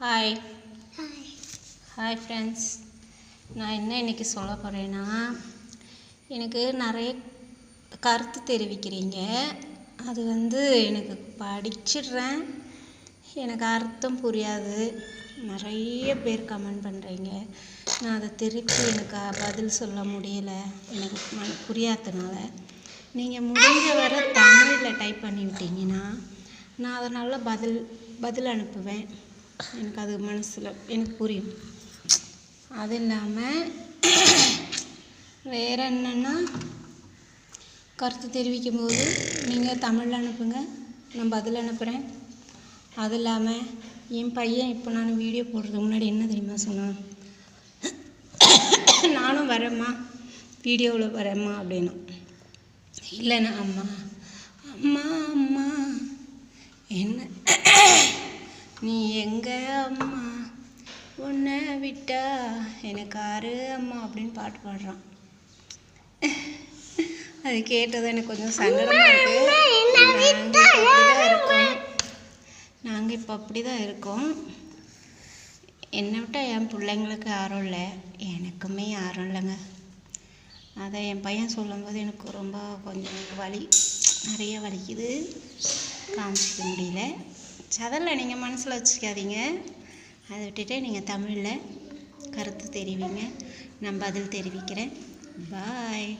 Hi hi friends. நான் என்ன இன்றைக்கி சொல்ல போகிறேன்னா, எனக்கு நிறைய கருத்து தெரிவிக்கிறீங்க. அது எனக்கு படிச்சிடுறேன், எனக்கு அர்த்தம் புரியாது. நிறைய பேர் கமெண்ட் பண்ணுறீங்க. நான் அதை திருப்பி எனக்கு பதில் சொல்ல முடியலை, எனக்கு புரியாததுனால. நீங்கள் முடிஞ்ச வரை தமிழில் டைப் பண்ணி விட்டீங்கன்னா நான் அதனால் பதில் அனுப்புவேன். எனக்கு அது மனசில் எனக்கு புரியும். அது இல்லாமல் வேறு என்னென்னா, கருத்து தெரிவிக்கும் போது நீங்கள் தமிழில் அனுப்புங்க, நான் பதில் அனுப்புகிறேன். அது இல்லாமல் என் பையன் இப்போ நான் வீடியோ போடுறதுக்கு முன்னாடி என்ன தெரியுமா சொன்னான், நானும் வரேம்மா, வீடியோவில் வரேம்மா அப்படின்னா. இல்லைண்ணா அம்மா அம்மா அம்மா என்ன நீ எங்கே அம்மா, உன்னை விட்டா எனக்கு ஆறு அம்மா அப்படின்னு பாட்டு பாடுறான். அது கேட்டது எனக்கு கொஞ்சம் சங்கடமாக இருக்குது. நாங்கள் இப்போ அப்படி தான் இருக்கோம். என்னை விட்டால் என் பிள்ளைங்களுக்கு யாரும் இல்லை, எனக்குமே யாரும் இல்லைங்க. அதை என் பையன் சொல்லும்போது எனக்கு ரொம்ப கொஞ்சம் நிறைய வலிக்குது, காமிச்சிக்க முடியல. அதெல்லாம் நீங்கள் மனசில் வச்சுக்காதீங்க. அதை விட்டுட்டு நீங்கள் தமிழில் கருத்து தெரிவிங்க, நான் பதில் தெரிவிக்கிறேன். பாய்.